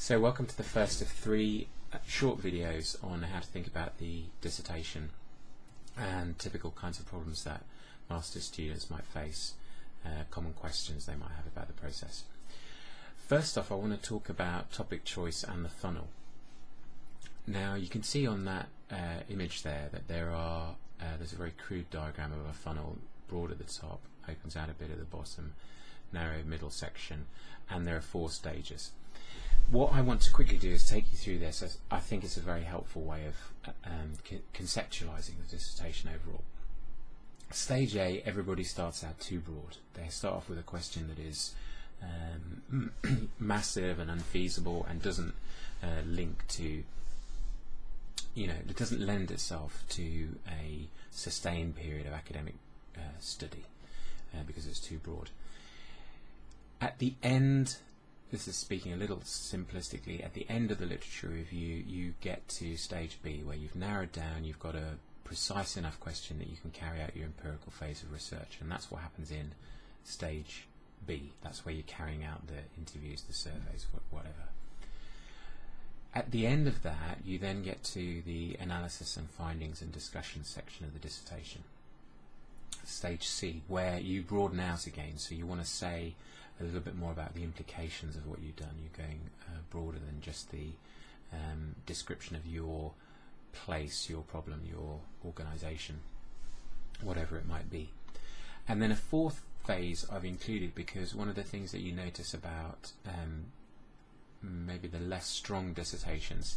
So welcome to the first of three short videos on how to think about the dissertation and typical kinds of problems that master's students might face, common questions they might have about the process. First off, I want to talk about topic choice and the funnel. Now you can see on that image there that there's a very crude diagram of a funnel, broad at the top, opens out a bit at the bottom, narrow middle section, and there are 4 stages. What I want to quickly do is take you through this, as I think it's a very helpful way of conceptualizing the dissertation overall. Stage A, everybody starts out too broad. They start off with a question that is massive and unfeasible and doesn't link to, it doesn't lend itself to a sustained period of academic study because it's too broad. At the end, this is speaking a little simplistically, at the end of the literature review you get to stage B, where you've narrowed down, you've got a precise enough question that you can carry out your empirical phase of research, and that's what happens in stage B. That's where you're carrying out the interviews, the surveys, whatever. At the end of that you then get to the analysis and findings and discussion section of the dissertation. Stage C, where you broaden out again, so you want to say a little bit more about the implications of what you've done. You're going broader than just the description of your place, your problem, your organisation, whatever it might be. And then a 4th phase I've included because one of the things that you notice about maybe the less strong dissertations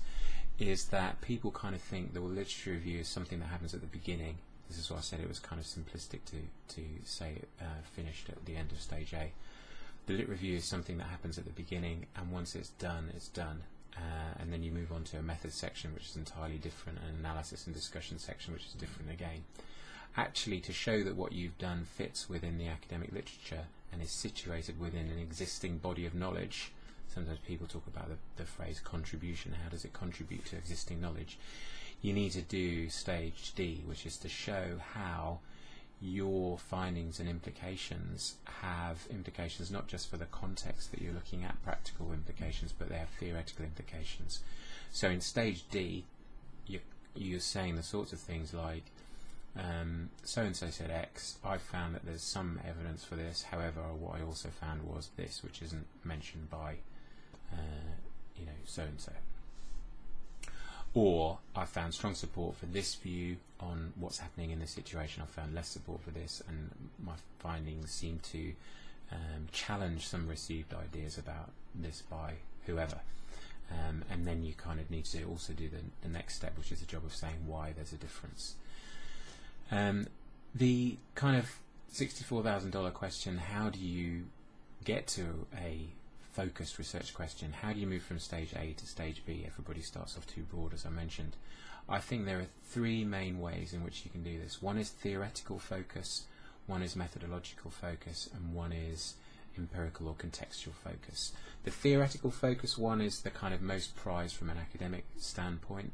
is that people kind of think the literature review is something that happens at the beginning. This is why I said it was kind of simplistic to say it finished at the end of stage A. The lit review is something that happens at the beginning, and once it's done, it's done. And then you move on to a methods section, which is entirely different, and an analysis and discussion section, which is different again. Actually, to show that what you've done fits within the academic literature and is situated within an existing body of knowledge. Sometimes people talk about the phrase contribution. How does it contribute to existing knowledge? You need to do stage D, which is to show how your findings and implications have implications not just for the context that you're looking at, practical implications, but they have theoretical implications. So in stage D, you're saying the sorts of things like, so-and-so said X, I've found that there's some evidence for this, however what I also found was this, which isn't mentioned by so-and-so. Or I found strong support for this view on what's happening in this situation, I found less support for this, and my findings seem to challenge some received ideas about this by whoever. And then you kind of need to also do the next step, which is the job of saying why there's a difference. The kind of $64,000 question, how do you get to a focused research question? How do you move from stage A to stage B? Everybody starts off too broad, as I mentioned. I think there are 3 main ways in which you can do this. One is theoretical focus, one is methodological focus, and one is empirical or contextual focus. The theoretical focus one is the kind of most prized from an academic standpoint,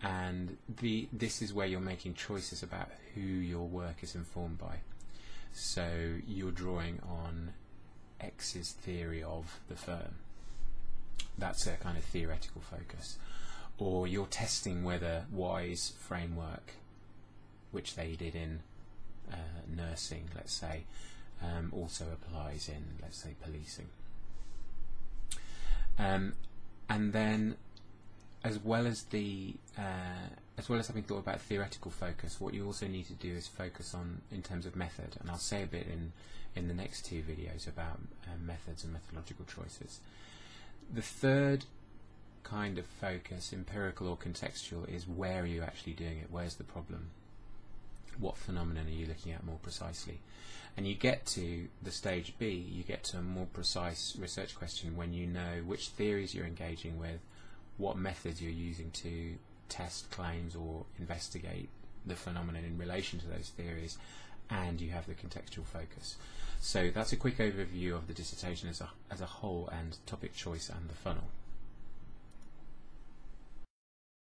and this is where you're making choices about who your work is informed by. So you're drawing on X's theory of the firm. That's a kind of theoretical focus. Or you're testing whether Y's framework, which they did in nursing, let's say, also applies in, let's say, policing. And then, as well as having thought about theoretical focus, what you also need to do is focus on in terms of method, and I'll say a bit in the next 2 videos about methods and methodological choices. The 3rd kind of focus, empirical or contextual, is where are you actually doing it? Where's the problem? What phenomenon are you looking at more precisely? And you get to the stage B, you get to a more precise research question when you know which theories you're engaging with, what methods you're using to test claims or investigate the phenomenon in relation to those theories, and you have the contextual focus. So that's a quick overview of the dissertation as a whole, and topic choice and the funnel.